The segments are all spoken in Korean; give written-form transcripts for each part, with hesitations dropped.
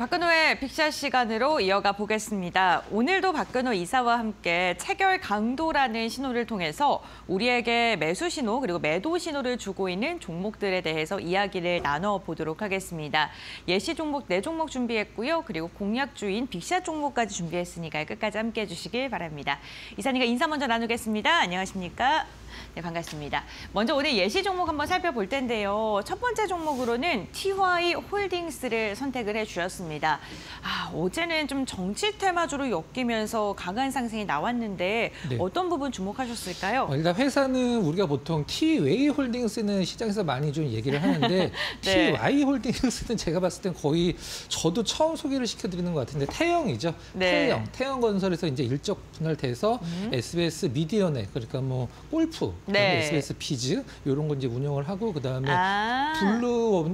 박근호의 빅샷 시간으로 이어가 보겠습니다. 오늘도 박근호 이사와 함께 체결 강도라는 신호를 통해서 우리에게 매수 신호 그리고 매도 신호를 주고 있는 종목들에 대해서 이야기를 나눠보도록 하겠습니다. 예시 종목 4종목 준비했고요. 그리고 공략주인 빅샷 종목까지 준비했으니까 끝까지 함께해 주시길 바랍니다. 이사님과 인사 먼저 나누겠습니다. 안녕하십니까? 네, 반갑습니다. 먼저 오늘 예시 종목 한번 살펴볼 텐데요. 첫 번째 종목으로는 TY 홀딩스를 선택을 해주셨습니다. 어제는 좀 정치 테마주로 엮이면서 강한 상승이 나왔는데 네. 어떤 부분 주목하셨을까요? 일단 회사는 우리가 보통 TWay 홀딩스는 시장에서 많이 좀 얘기를 하는데 네. TY 홀딩스는 제가 봤을 땐 거의 저도 처음 소개를 시켜드리는 것 같은데 태영이죠. 네. 태영건설에서 이제 일적 분할돼서 SBS 미디어넷 그러니까 뭐 골프, 네. SBS 피즈 이런 거 이제 운영을 하고 그다음에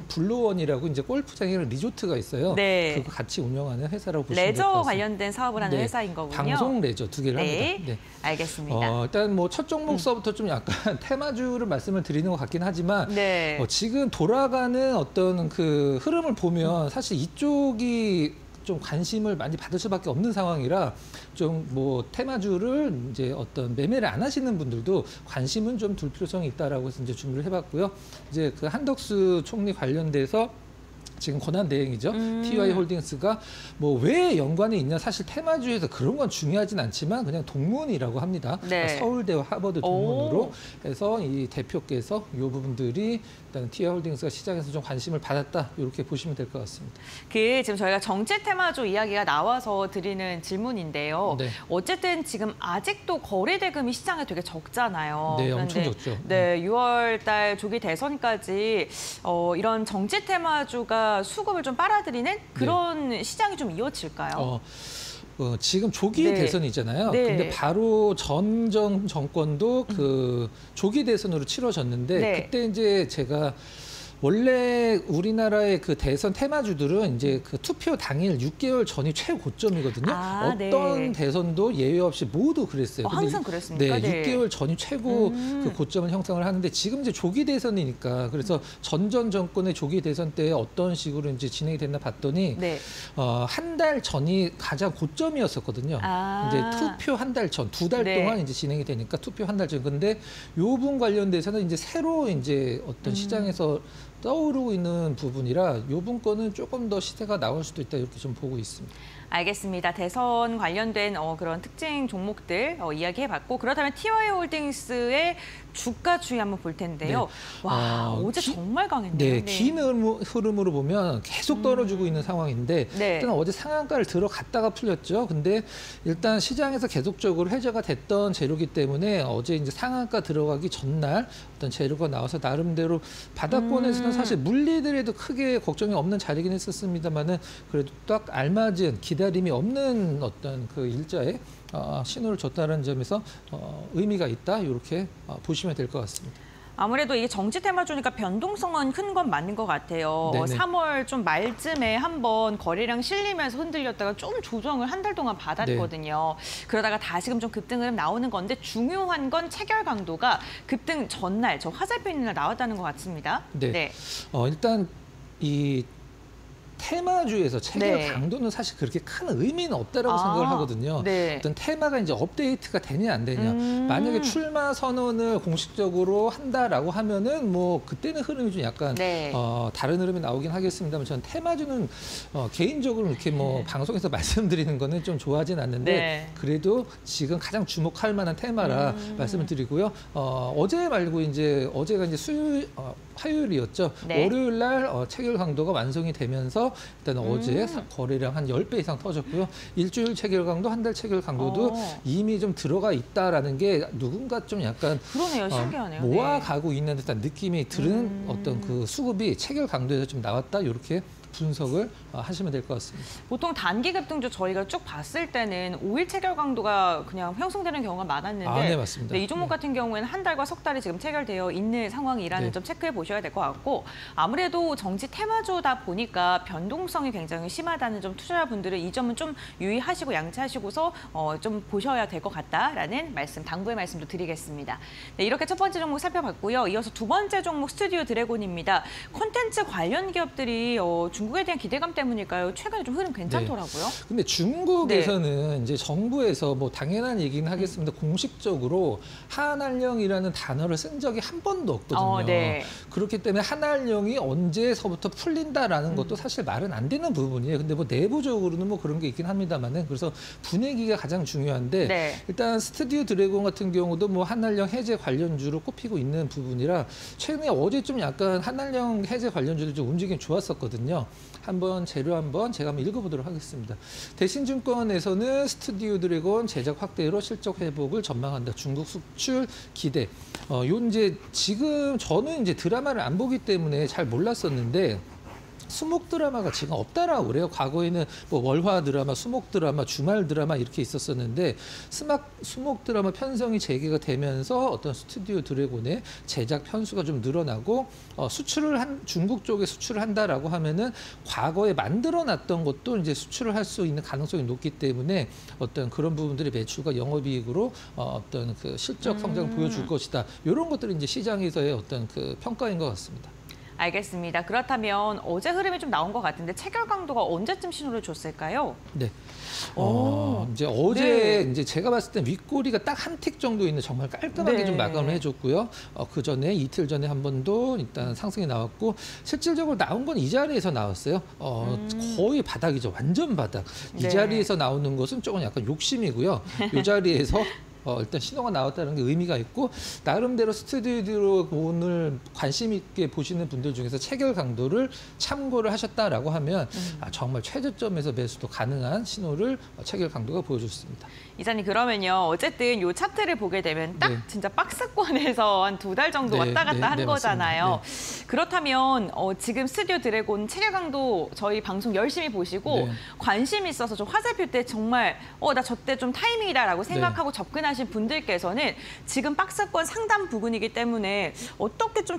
블루원이라고 이제 골프장이랑 리조트가 있어요. 네. 그거 같이 운영하는 회사라고 보시면 될 것 레저 같습니다. 관련된 사업을 하는 네. 회사인 거군요. 방송 레저 두 개를 네. 합니다. 네. 알겠습니다. 일단 뭐 첫 종목서부터 좀 약간 테마주를 말씀을 드리는 것 같긴 하지만 네. 지금 돌아가는 어떤 그 흐름을 보면 사실 이쪽이 좀 관심을 많이 받을 수밖에 없는 상황이라 좀 뭐 테마주를 이제 어떤 매매를 안 하시는 분들도 관심은 좀 둘 필요성이 있다라고 해서 이제 준비를 해봤고요. 이제 그 한덕수 총리 관련돼서 지금 권한 대행이죠. TY 홀딩스가 뭐 왜 연관이 있냐 사실 테마주에서 그런 건 중요하진 않지만 그냥 동문이라고 합니다. 네. 서울대와 하버드 동문으로 해서 이 대표께서 이 부분들이 일단 TY 홀딩스가 시장에서 좀 관심을 받았다 이렇게 보시면 될 것 같습니다. 지금 저희가 정치 테마주 이야기가 나와서 드리는 질문인데요. 네. 어쨌든 지금 아직도 거래 대금이 시장에 되게 적잖아요. 네, 엄청 적죠. 네, 6월 달 조기 대선까지 이런 정치 테마주가 수급을 좀 빨아들이는 그런 시장이 좀 이어질까요? 지금 조기 네. 대선이잖아요. 네. 근데 바로 전 정권도 그 조기 대선으로 치러졌는데 네. 그때 이제 제가 원래 우리나라의 그 대선 테마주들은 이제 그 투표 당일 6개월 전이 최고점이거든요. 어떤 네. 대선도 예외 없이 모두 그랬어요. 항상 그랬습니까? 네, 6개월 전이 최고 그 고점을 형성을 하는데 지금 이제 조기 대선이니까 그래서 전 정권의 조기 대선 때 어떤 식으로 이제 진행이 됐나 봤더니 네. 한 달 전이 가장 고점이었었거든요. 이제 투표 한 달 전, 2달 네. 동안 이제 진행이 되니까 투표 한 달 전. 근데 요 분 관련돼서는 이제 새로 이제 어떤 시장에서 떠오르고 있는 부분이라 요 분 거는 조금 더 시세가 나올 수도 있다 이렇게 좀 보고 있습니다. 알겠습니다. 대선 관련된 그런 특징 종목들 이야기해봤고 그렇다면 TY 홀딩스의 주가 추이 한번 볼 텐데요. 네. 와, 어제 정말 강했네요. 네, 긴 흐름으로 보면 계속 떨어지고 있는 상황인데 네. 일단 어제 상한가를 들어갔다가 풀렸죠. 근데 일단 시장에서 계속적으로 해저가 됐던 재료기 때문에 어제 이제 상한가 들어가기 전날 어떤 재료가 나와서 나름대로 바닥권에서는 사실 물리더라도 크게 걱정이 없는 자리긴 했었습니다만은 그래도 딱 알맞은 기다림이 없는 어떤 그 일자에 신호를 줬다는 점에서 의미가 있다 이렇게 보시면 될 것 같습니다. 아무래도 이게 정치 테마주니까 변동성은 큰 건 맞는 것 같아요. 네네. 3월 좀 말쯤에 한번 거래량 실리면서 흔들렸다가 좀 조정을 한 달 동안 받았거든요. 그러다가 다시금 좀 급등을 나오는 건데 중요한 건 체결 강도가 급등 전날, 저 화살표 있는 날 나왔다는 것 같습니다. 네. 일단 이 테마주에서 체결 네. 강도는 사실 그렇게 큰 의미는 없다라고 생각을 하거든요. 네. 어떤 테마가 이제 업데이트가 되냐 안 되냐. 만약에 출마 선언을 공식적으로 한다라고 하면은 뭐 그때는 흐름이 좀 약간 네. 다른 흐름이 나오긴 하겠습니다만 저는 테마주는 개인적으로 이렇게 뭐 방송에서 말씀드리는 거는 좀 좋아하진 않는데 네. 그래도 지금 가장 주목할 만한 테마라 말씀을 드리고요. 어제 말고 이제 어제가 이제 화요일이었죠. 네. 월요일 날 체결 강도가 완성이 되면서 일단 어제 거래량 한 10배 이상 터졌고요. 일주일 체결 강도, 한 달 체결 강도도 이미 좀 들어가 있다라는 게 누군가 좀 약간 그러네요. 신기하네요. 모아가고 있는 듯한 느낌이 드는 어떤 그 수급이 체결 강도에서 좀 나왔다 이렇게 분석을 하시면 될 것 같습니다. 보통 단기 급등주 저희가 쭉 봤을 때는 5일 체결 강도가 그냥 형성되는 경우가 많았는데 네, 맞습니다. 이 종목 네. 같은 경우에는 한 달과 석 달이 지금 체결되어 있는 상황이라는 네. 점 체크해 보셔야 될 것 같고 아무래도 정치 테마주다 보니까 변동성이 굉장히 심하다는 점 투자자분들은 이 점은 좀 유의하시고 양치하시고서 좀 보셔야 될 것 같다라는 말씀, 당부의 말씀도 드리겠습니다. 네, 이렇게 첫 번째 종목 살펴봤고요. 이어서 두 번째 종목 스튜디오 드래곤입니다. 콘텐츠 관련 기업들이 중국 중국에 대한 기대감 때문일까요? 최근에 좀 흐름 괜찮더라고요. 근데 중국에서는 이제 정부에서 뭐 당연한 얘기는 하겠습니다. 공식적으로 한알령이라는 단어를 쓴 적이 한 번도 없거든요. 네. 그렇기 때문에 한알령이 언제서부터 풀린다라는 것도 사실 말은 안 되는 부분이에요. 근데 뭐 내부적으로는 뭐 그런 게 있긴 합니다만은 그래서 분위기가 가장 중요한데 네. 일단 스튜디오 드래곤 같은 경우도 뭐 한알령 해제 관련주로 꼽히고 있는 부분이라 최근에 어제 좀 약간 한알령 해제 관련주도 좀 움직임이 좋았었거든요. 제가 한번 읽어보도록 하겠습니다. 대신증권에서는 스튜디오 드래곤 제작 확대로 실적 회복을 전망한다. 중국 수출 기대. 지금 저는 이제 드라마를 안 보기 때문에 잘 몰랐었는데 수목 드라마가 지금 없다라고 그래요. 과거에는 뭐 월화 드라마, 수목 드라마, 주말 드라마 이렇게 있었었는데 수목 드라마 편성이 재개가 되면서 어떤 스튜디오 드래곤의 제작 편수가 좀 늘어나고 중국 쪽에 수출을 한다라고 하면은 과거에 만들어놨던 것도 이제 수출을 할 수 있는 가능성이 높기 때문에 어떤 그런 부분들의 매출과 영업이익으로 어떤 그 실적 성장을 보여줄 것이다. 이런 것들이 이제 시장에서의 어떤 그 평가인 것 같습니다. 알겠습니다. 그렇다면 어제 흐름이 좀 나온 것 같은데 체결 강도가 언제쯤 신호를 줬을까요? 네. 오. 이제 어제 이제 제가 봤을 때 윗꼬리가 딱 한 틱 정도 있는 정말 깔끔하게 네. 좀 마감을 해줬고요. 그 전에 이틀 전에 한 번도 일단 상승이 나왔고 실질적으로 나온 건 이 자리에서 나왔어요. 거의 바닥이죠. 완전 바닥. 이 네. 자리에서 나오는 것은 조금 약간 욕심이고요. 이 자리에서 일단 신호가 나왔다는 게 의미가 있고 나름대로 스튜디오로 오늘 관심 있게 보시는 분들 중에서 체결 강도를 참고를 하셨다라고 하면 정말 최저점에서 매수도 가능한 신호를 체결 강도가 보여줬습니다. 이사님 그러면요. 어쨌든 이 차트를 보게 되면 딱 네. 진짜 박스권에서 한 2달 정도 네, 왔다 갔다 한 네, 거잖아요. 맞습니다. 그렇다면 지금 스튜디오 드래곤 체결 강도 저희 방송 열심히 보시고 네. 관심이 있어서 좀 화살표 때 정말 나 저때 좀 타이밍이다라고 생각하고 접근하신 분들께서는 지금 박스권 상단 부근이기 때문에 어떻게 좀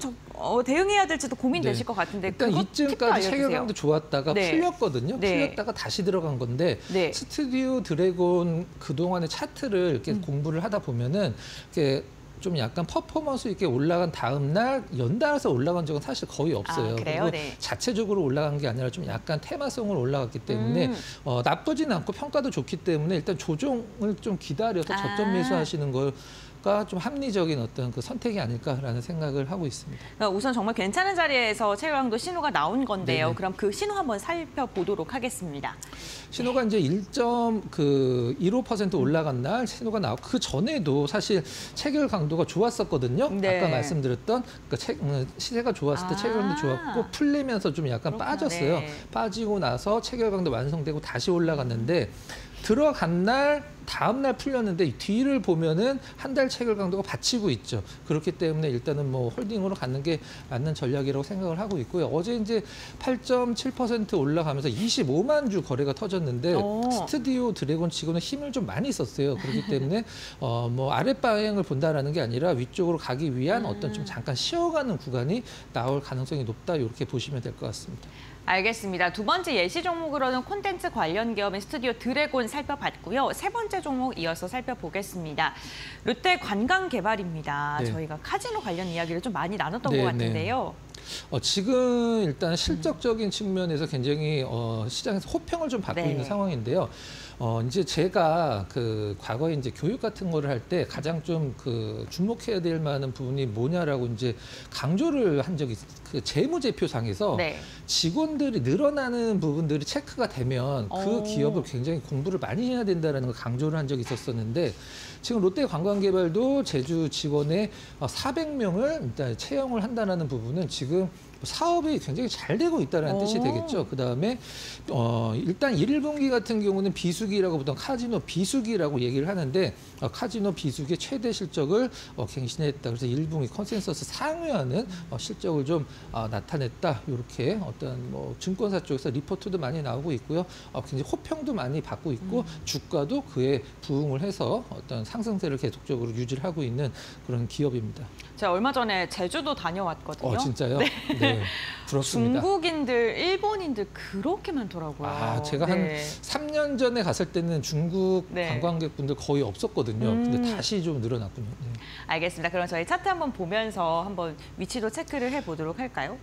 대응해야 될지도 고민되실 것 같은데 일단 그것 팁도 이쯤까지 알려주세요. 체결 강도 좋았다가 네. 풀렸거든요. 네. 풀렸다가 다시 들어간 건데 네. 스튜디오 드래곤 그동안의 차트를 이렇게 공부를 하다 보면은 이렇게 좀 약간 퍼포먼스 있게 올라간 다음 날 연달아서 올라간 적은 사실 거의 없어요. 그래요? 그리고 네. 자체적으로 올라간 게 아니라 좀 약간 테마성으로 올라갔기 때문에 나쁘진 않고 평가도 좋기 때문에 일단 조정을 좀 기다려서 저점 매수하시는 거가 좀 합리적인 어떤 그 선택이 아닐까라는 생각을 하고 있습니다. 그러니까 우선 정말 괜찮은 자리에서 체결 강도 신호가 나온 건데요. 네네. 그럼 그 신호 한번 살펴보도록 하겠습니다. 신호가 이제 1.15% 올라간 날 신호가 나오고 그 전에도 사실 체결 강도가 좋았었거든요. 네. 아까 말씀드렸던 시세가 좋았을 때 체결 강도 좋았고 풀리면서 좀 약간 그렇구나. 빠졌어요. 네. 빠지고 나서 체결 강도 완성되고 다시 올라갔는데 들어간 날 다음 날 풀렸는데 뒤를 보면은 한 달 체결 강도가 받치고 있죠. 그렇기 때문에 일단은 뭐 홀딩으로 가는 게 맞는 전략이라고 생각을 하고 있고요. 어제 이제 8.7% 올라가면서 25만 주 거래가 터졌는데 스튜디오 드래곤 치고는 힘을 좀 많이 썼어요. 그렇기 때문에 뭐 아랫방향을 본다라는 게 아니라 위쪽으로 가기 위한 어떤 좀 잠깐 쉬어가는 구간이 나올 가능성이 높다 이렇게 보시면 될 것 같습니다. 알겠습니다. 두 번째 예시 종목으로는 콘텐츠 관련 기업인 스튜디오 드래곤 살펴봤고요. 세 번째 종목 이어서 살펴보겠습니다. 롯데 관광개발입니다. 네. 저희가 카지노 관련 이야기를 좀 많이 나눴던 네, 것 같은데요. 지금 일단 실적적인 측면에서 굉장히 시장에서 호평을 좀 받고 네. 있는 상황인데요. 이제 제가 그 과거에 이제 교육 같은 거를 할 때 가장 좀 그 주목해야 될 만한 부분이 뭐냐라고 이제 강조를 한 적이 그 재무제표상에서 네. 직원들이 늘어나는 부분들이 체크가 되면 그 오. 기업을 굉장히 공부를 많이 해야 된다는 걸 강조를 한 적이 있었었는데 지금 롯데 관광개발도 제주 직원의 400명을 일단 채용을 한다는 부분은 지금 사업이 굉장히 잘 되고 있다는 뜻이 되겠죠. 그다음에 일단 1분기 같은 경우는 비수기라고 보통 카지노 비수기라고 얘기를 하는데 카지노 비수기의 최대 실적을 갱신했다. 그래서 1분기 컨센서스 상회하는 실적을 좀 나타냈다. 이렇게 어떤 뭐 증권사 쪽에서 리포트도 많이 나오고 있고요. 굉장히 호평도 많이 받고 있고 주가도 그에 부응을 해서 어떤 상승세를 계속적으로 유지를 하고 있는 그런 기업입니다. 제가 얼마 전에 제주도 다녀왔거든요. 진짜요? 네. 부럽습니다. 중국인들, 일본인들 그렇게 많더라고요. 제가 한 3년 전에 갔을 때는 중국 네. 관광객분들 거의 없었거든요. 근데 다시 좀 늘어났군요. 네. 알겠습니다. 그럼 저희 차트 한번 보면서 한번 위치도 체크를 해보도록 할까요?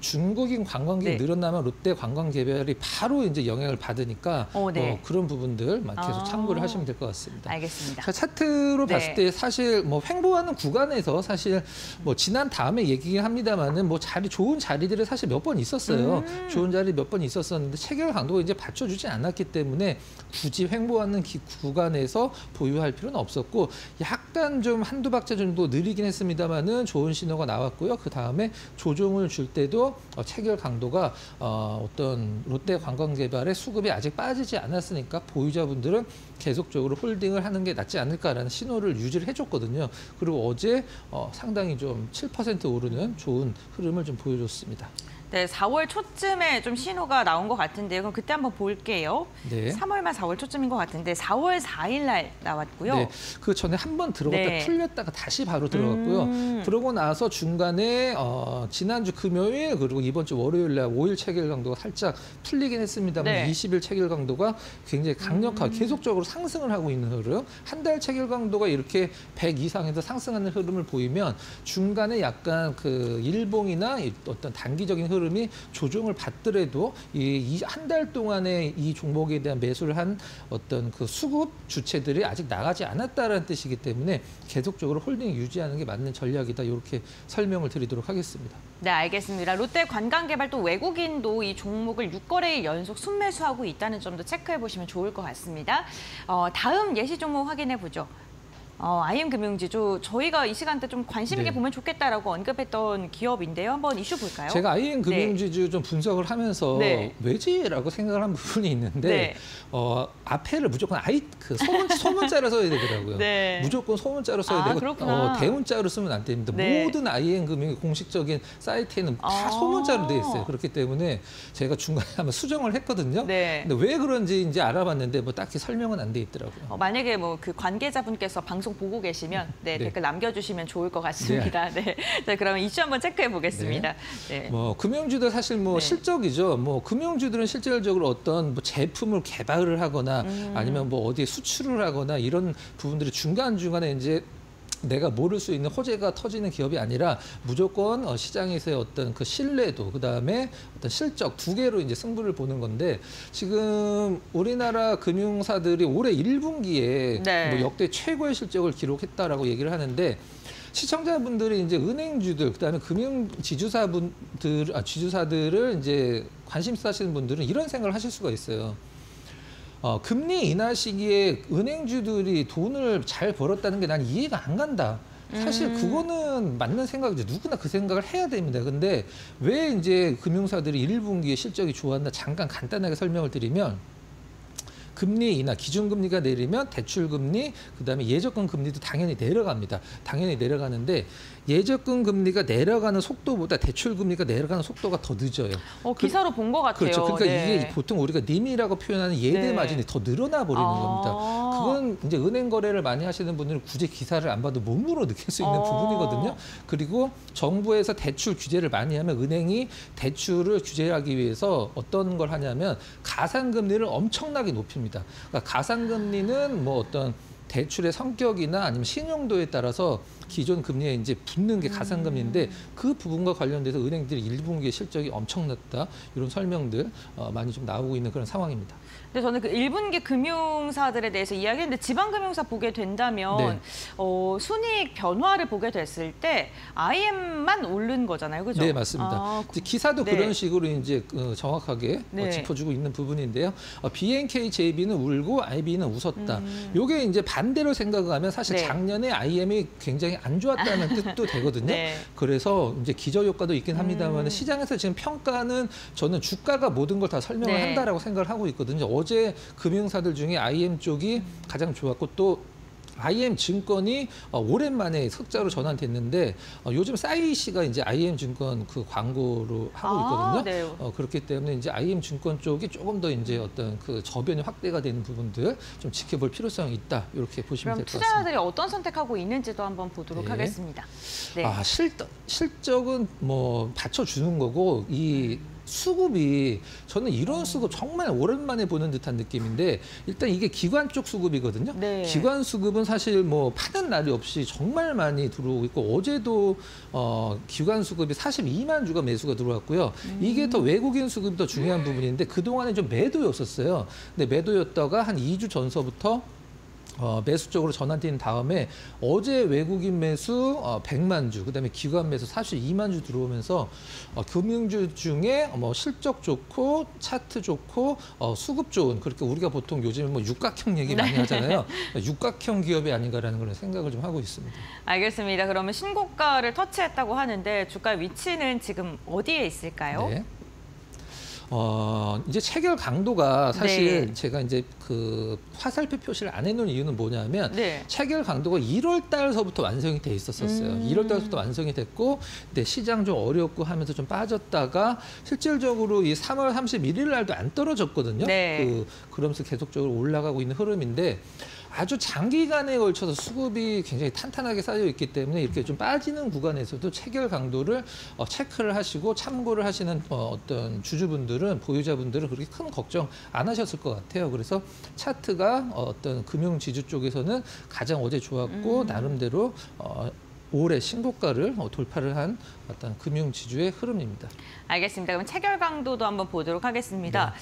중국인 관광객이 네. 늘어나면 롯데 관광 개발이 바로 이제 영향을 받으니까 네. 그런 부분들만 계속 참고를 하시면 될 것 같습니다. 알겠습니다. 자, 차트로 네. 봤을 때 사실 뭐 횡보하는 구간에서 사실 뭐 지난 다음에 얘기긴 합니다만은 뭐 좋은 자리들이 사실 몇 번 있었어요. 좋은 자리 몇 번 있었었는데 체결 강도가 이제 받쳐주지 않았기 때문에 굳이 횡보하는 구간에서 보유할 필요는 없었고 약간 좀 한두 박자 정도 느리긴 했습니다만은 좋은 신호가 나왔고요. 그 다음에 조정을 줄 때도 체결 강도가 어떤 롯데 관광개발의 수급이 아직 빠지지 않았으니까 보유자분들은 계속적으로 홀딩을 하는 게 낫지 않을까라는 신호를 유지를 해줬거든요. 그리고 어제 상당히 좀 7% 오르는 좋은 흐름을 좀 보여줬습니다. 네, 4월 초쯤에 좀 신호가 나온 것 같은데요. 그럼 그때 한번 볼게요. 네. 3월 말 4월 초쯤인 것 같은데 4월 4일 날 나왔고요. 네, 그 전에 한 번 들어갔다 네. 풀렸다가 다시 바로 들어갔고요. 그러고 나서 중간에 지난주 금요일 그리고 이번 주 월요일 날 5일 체결 강도가 살짝 풀리긴 했습니다만 네. 20일 체결 강도가 굉장히 강력하게 계속적으로 상승을 하고 있는 흐름. 한 달 체결 강도가 이렇게 100 이상에서 상승하는 흐름을 보이면 중간에 약간 그 일봉이나 어떤 단기적인 흐름이 조정을 받더라도 이 한 달 동안에 이 종목에 대한 매수를 한 어떤 그 수급 주체들이 아직 나가지 않았다라는 뜻이기 때문에 계속적으로 홀딩 유지하는 게 맞는 전략이다. 이렇게 설명을 드리도록 하겠습니다. 네, 알겠습니다. 롯데 관광개발 또 외국인도 이 종목을 6거래일 연속 순매수하고 있다는 점도 체크해 보시면 좋을 것 같습니다. 다음 예시 종목 확인해 보죠. IM금융지주 저희가 이 시간대 좀 관심 있게 네. 보면 좋겠다라고 언급했던 기업인데요. 한번 이슈 볼까요? 제가 IM 금융지주 좀 분석을 하면서 네. 왜지라고 생각을 한 부분이 있는데 네. 앞에를 무조건 소문자로 써야 되더라고요. 네. 무조건 소문자로 써야 되고 그렇구나. 대문자로 쓰면 안 됩니다. 네. 모든 IM 금융의 공식적인 사이트에는 다 소문자로 돼 있어요. 그렇기 때문에 제가 중간에 한번 수정을 했거든요. 네. 근데 왜 그런지 이제 알아봤는데 뭐 딱히 설명은 안 돼 있더라고요. 만약에 뭐 그 관계자분께서 방송 보고 계시면 네. 댓글 남겨주시면 좋을 것 같습니다. 네. 자, 그러면 이슈 한번 체크해 보겠습니다. 네. 뭐 금융주도 사실 뭐 네. 실적이죠. 뭐 금융주들은 실질적으로 어떤 뭐 제품을 개발을 하거나 아니면 뭐 어디에 수출을 하거나 이런 부분들이 중간중간에 이제 내가 모를 수 있는 호재가 터지는 기업이 아니라 무조건 시장에서의 어떤 그 신뢰도 그다음에 어떤 실적 두 개로 이제 승부를 보는 건데 지금 우리나라 금융사들이 올해 1분기에 네. 뭐 역대 최고의 실적을 기록했다라고 얘기를 하는데 시청자분들이 이제 은행주들 그다음에 금융 지주사들을 이제 관심 있어 하시는 분들은 이런 생각을 하실 수가 있어요. 금리 인하 시기에 은행주들이 돈을 잘 벌었다는 게 난 이해가 안 간다. 사실 그거는 맞는 생각이죠. 누구나 그 생각을 해야 됩니다. 근데 왜 이제 금융사들이 1분기에 실적이 좋았나 잠깐 간단하게 설명을 드리면 금리 인하, 기준금리가 내리면 대출금리, 그다음에 예적금 금리도 당연히 내려갑니다. 당연히 내려가는데 예적금 금리가 내려가는 속도보다 대출 금리가 내려가는 속도가 더 늦어요. 기사로 본 것 같아요. 그렇죠. 그러니까 네. 이게 보통 우리가 님이라고 표현하는 예대 네. 마진이 더 늘어나 버리는 겁니다. 아. 그건 이제 은행 거래를 많이 하시는 분들은 굳이 기사를 안 봐도 몸으로 느낄 수 있는 부분이거든요. 그리고 정부에서 대출 규제를 많이 하면 은행이 대출을 규제하기 위해서 어떤 걸 하냐면 가산금리를 엄청나게 높입니다. 그러니까 가산금리는 뭐 어떤 대출의 성격이나 아니면 신용도에 따라서 기존 금리에 이제 붙는 게 가산금리인데 그 부분과 관련돼서 은행들이 1분기에 실적이 엄청났다 이런 설명들 많이 좀 나오고 있는 그런 상황입니다. 근데 저는 그 1분기 금융사들에 대해서 이야기했는데 지방금융사 보게 된다면 네. 순이익 변화를 보게 됐을 때 IM만 오른 거잖아요, 그죠? 네, 맞습니다. 이제 기사도 네. 그런 식으로 이제 정확하게 네. 짚어주고 있는 부분인데요. BNKJB는 울고 IB는 웃었다. 요게 이제 반대로 생각하면 사실 네. 작년에 IM이 굉장히 안 좋았다는 뜻도 되거든요. 네. 그래서 이제 기저효과도 있긴 합니다만 시장에서 지금 평가는 저는 주가가 모든 걸 다 설명을 네. 한다라고 생각을 하고 있거든요. 어제 금융사들 중에 IM 쪽이 가장 좋았고 또 IM 증권이 오랜만에 흑자로 전환됐는데 요즘 싸이 씨가 이제 IM 증권 그 광고로 하고 있거든요. 네. 그렇기 때문에 이제 IM 증권 쪽이 조금 더 이제 어떤 그 저변이 확대가 되는 부분들 좀 지켜볼 필요성이 있다. 이렇게 보시면 그럼 될 것 같습니다. 투자자들이 어떤 선택하고 있는지도 한번 보도록 네. 하겠습니다. 네. 실적은 뭐 받쳐주는 거고 이 수급이 저는 이런 수급 정말 오랜만에 보는 듯한 느낌인데 일단 이게 기관 쪽 수급이거든요. 네. 기관 수급은 사실 뭐 파는 날이 없이 정말 많이 들어오고 있고 어제도 기관 수급이 42만 주가 매수가 들어왔고요. 이게 더 외국인 수급이 더 중요한 부분인데 그동안에 좀 매도였었어요. 근데 매도였다가 한 2주 전서부터 매수 쪽으로 전환된 다음에 어제 외국인 매수 100만 주, 그다음에 기관 매수 42만 주 들어오면서 금융주 중에 뭐 실적 좋고 차트 좋고 수급 좋은 그렇게 우리가 보통 요즘 뭐 육각형 얘기 많이 하잖아요. 육각형 기업이 아닌가라는 그런 생각을 좀 하고 있습니다. 알겠습니다. 그러면 신고가를 터치했다고 하는데 주가 위치는 지금 어디에 있을까요? 네. 이제 체결 강도가 사실 네. 제가 이제 그 화살표 표시를 안 해놓은 이유는 뭐냐면 네. 체결 강도가 1월 달서부터 완성이 돼 있었어요. 1월 달부터 완성이 됐고, 근데 시장 좀 어렵고 하면서 좀 빠졌다가 실질적으로 이 3월 31일 날도 안 떨어졌거든요. 네. 그러면서 계속적으로 올라가고 있는 흐름인데 아주 장기간에 걸쳐서 수급이 굉장히 탄탄하게 쌓여 있기 때문에 이렇게 좀 빠지는 구간에서도 체결 강도를 체크를 하시고 참고를 하시는 어떤 주주분들은 보유자분들은 그렇게 큰 걱정 안 하셨을 것 같아요. 그래서 차트가 어떤 금융지주 쪽에서는 가장 어제 좋았고 나름대로 올해 신고가를 돌파를 한 어떤 금융지주의 흐름입니다. 알겠습니다. 그럼 체결 강도도 한번 보도록 하겠습니다.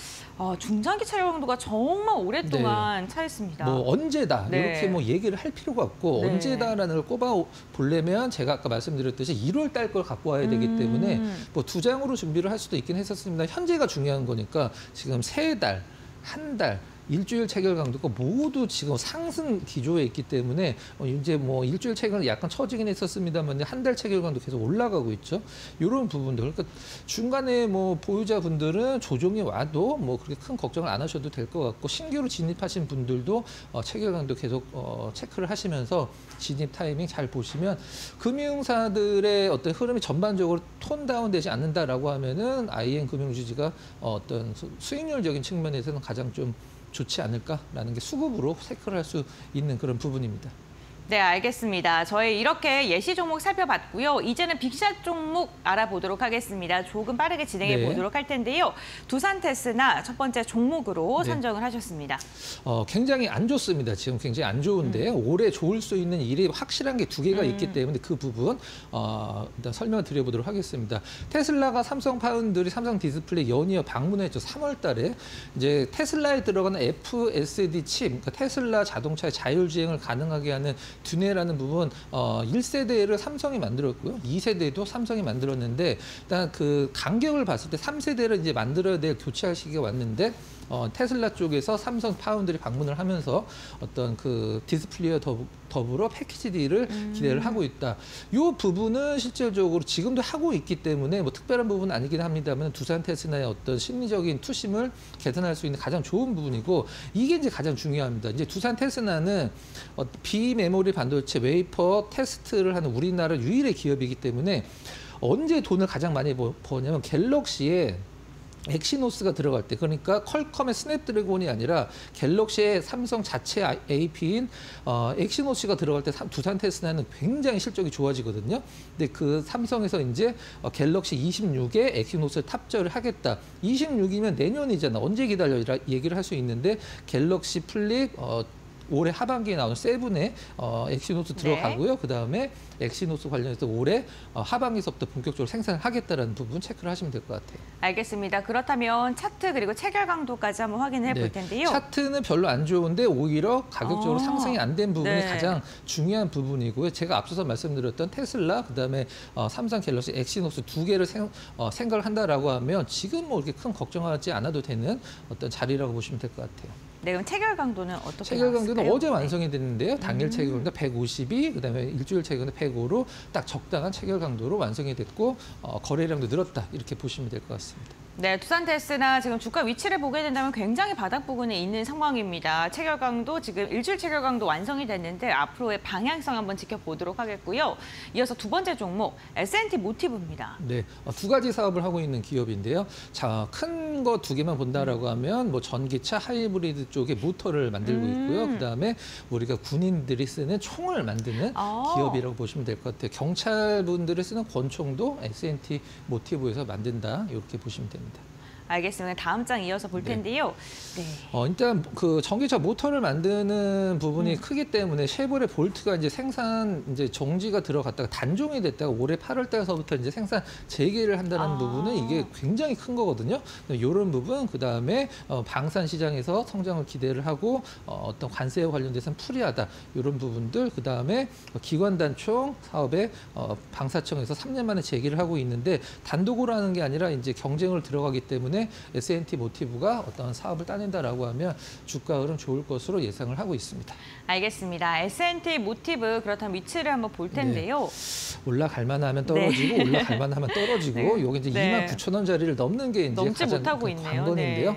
중장기 체결 강도가 정말 오랫동안 차있습니다. 뭐 언제다 네. 이렇게 뭐 얘기를 할 필요가 없고 네. 언제다라는 걸 꼽아 보려면 제가 아까 말씀드렸듯이 1월 달 걸 갖고 와야 되기 때문에 뭐 2장으로 준비를 할 수도 있긴 했었습니다. 현재가 중요한 거니까 지금 3달, 한 달, 일주일 체결 강도가 모두 지금 상승 기조에 있기 때문에 이제 뭐 일주일 체결은 약간 처지긴 했었습니다만 한 달 체결 강도 계속 올라가고 있죠. 이런 부분들. 그러니까 중간에 뭐 보유자분들은 조정이 와도 뭐 그렇게 큰 걱정을 안 하셔도 될 것 같고 신규로 진입하신 분들도 체결 강도 계속 체크를 하시면서 진입 타이밍 잘 보시면 금융사들의 어떤 흐름이 전반적으로 톤 다운되지 않는다라고 하면은 IM 금융주지가 어떤 수익률적인 측면에서는 가장 좀 좋지 않을까라는 게 수급으로 체크를 할 수 있는 그런 부분입니다. 네, 알겠습니다. 저희 이렇게 예시 종목 살펴봤고요. 이제는 빅샷 종목 알아보도록 하겠습니다. 조금 빠르게 진행해 보도록 할 텐데요. 두산테스나 첫 번째 종목으로 선정을 하셨습니다. 굉장히 안 좋습니다. 지금 굉장히 안 좋은데 올해 좋을 수 있는 일이 확실한 게 2개가 있기 때문에 그 부분 일단 설명을 드려보도록 하겠습니다. 테슬라가 삼성 파운드리, 삼성 디스플레이 연이어 방문했죠. 3월 달에 이제 테슬라에 들어가는 FSD 칩, 그러니까 테슬라 자동차의 자율주행을 가능하게 하는 듀네라는 부분 1세대를 삼성이 만들었고요. 2세대도 삼성이 만들었는데 일단 그 간격을 봤을 때 3세대를 이제 만들어야 될 교체할 시기가 왔는데 테슬라 쪽에서 삼성 파운드리 방문을 하면서 어떤 그 디스플레이와 더불어 패키지 딜을 기대를 하고 있다. 이 부분은 실질적으로 지금도 하고 있기 때문에 뭐 특별한 부분은 아니긴 합니다만 두산테스나의 어떤 심리적인 투심을 개선할 수 있는 가장 좋은 부분이고 이게 이제 가장 중요합니다. 이제 두산테스나는 비메모리 반도체 웨이퍼 테스트를 하는 우리나라 유일의 기업이기 때문에 언제 돈을 가장 많이 버냐면 갤럭시에 엑시노스가 들어갈 때, 그러니까 퀄컴의 스냅드래곤이 아니라 갤럭시의 삼성 자체 AP인 엑시노스가 들어갈 때 두산테스나는 굉장히 실적이 좋아지거든요. 근데 그 삼성에서 이제 갤럭시 26에 엑시노스를 탑재를 하겠다. 26이면 내년이잖아. 언제 기다려? 얘기를 할 수 있는데 갤럭시 플립 올해 하반기에 나오는 세븐에 엑시노스 들어가고요. 그다음에 엑시노스 관련해서 올해 하반기서부터 본격적으로 생산을 하겠다라는 부분 체크를 하시면 될 것 같아요. 알겠습니다. 그렇다면 차트 그리고 체결 강도까지 한번 확인해 볼 텐데요. 차트는 별로 안 좋은데 오히려 가격적으로 상승이 안 된 부분이 네. 가장 중요한 부분이고요. 제가 앞서서 말씀드렸던 테슬라, 그다음에 삼성 갤럭시 엑시노스 2개를 생각을 한다라고 하면 지금 뭐 이렇게 큰 걱정하지 않아도 되는 어떤 자리라고 보시면 될 것 같아요. 네, 그럼 체결 강도는 어떻게 체결 강도는 나왔을까요? 어제 완성이 됐는데요. 당일 체결 강도 152, 그다음에 일주일 체결 강도 105로 딱 적당한 체결 강도로 완성이 됐고 거래량도 늘었다 이렇게 보시면 될 것 같습니다. 네, 두산테스나 지금 주가 위치를 보게 된다면 굉장히 바닥 부근에 있는 상황입니다. 체결 강도 지금 일주일 체결 강도 완성이 됐는데 앞으로의 방향성 한번 지켜보도록 하겠고요. 이어서 두 번째 종목 S&T 모티브입니다. 네, 두 가지 사업을 하고 있는 기업인데요. 자, 큰 거 2개만 본다라고 하면 뭐 전기차 하이브리드 쪽에 모터를 만들고 있고요. 그다음에 우리가 군인들이 쓰는 총을 만드는 기업이라고 보시면 될 것 같아요. 경찰분들이 쓰는 권총도 S&T 모티브에서 만든다 이렇게 보시면 됩니다. 있습니다. 알겠습니다. 다음 장 이어서 볼 텐데요. 네. 일단 그 전기차 모터를 만드는 부분이 크기 때문에 쉐보레 볼트가 이제 생산 이제 정지가 들어갔다가 단종이 됐다가 올해 8월 달서부터 이제 생산 재개를 한다는 부분은 이게 굉장히 큰 거거든요. 이런 부분 그다음에 방산 시장에서 성장을 기대를 하고 어떤 관세에 관련돼서는 풀이하다 이런 부분들 그다음에 기관 단총 사업에 방사청에서 3년 만에 재개를 하고 있는데 단독으로 하는 게 아니라 이제 경쟁을 들어가기 때문에 S&T 모티브가 어떤 사업을 따낸다라고 하면 주가 흐름 좋을 것으로 예상을 하고 있습니다. 알겠습니다. S&T 모티브 그렇다면 위치를 한번 볼 텐데요. 올라갈 만하면 떨어지고 올라갈 만하면 떨어지고 요게 이제 29,000원짜리를 넘는 게 이제 넘지 가장 못하고 있네요. 관건인데요.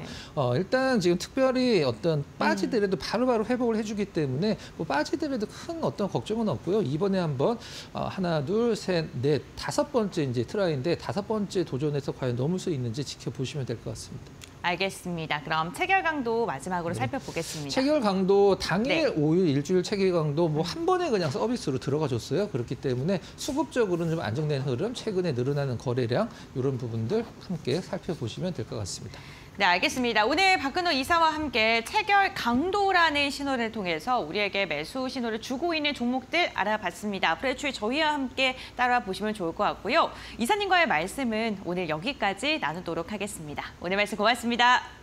일단 지금 특별히 어떤 빠지더라도 바로바로 회복을 해주기 때문에 뭐 빠지더라도 큰 어떤 걱정은 없고요. 이번에 한번 하나, 둘, 셋, 넷, 5번째 이제 트라이인데 5번째 도전에서 과연 넘을 수 있는지 지켜보시면 될 것 같습니다. 알겠습니다. 그럼 체결 강도 마지막으로 살펴보겠습니다. 체결 강도 당일 네. 5일 일주일 체결 강도 뭐 한 번에 그냥 서비스로 들어가 줬어요. 그렇기 때문에 수급적으로는 좀 안정된 흐름, 최근에 늘어나는 거래량 이런 부분들 함께 살펴보시면 될 것 같습니다. 네, 알겠습니다. 오늘 박근호 이사와 함께 체결 강도라는 신호를 통해서 우리에게 매수 신호를 주고 있는 종목들 알아봤습니다. 앞으로의 추이 저희와 함께 따라와 보시면 좋을 것 같고요. 이사님과의 말씀은 오늘 여기까지 나누도록 하겠습니다. 오늘 말씀 고맙습니다.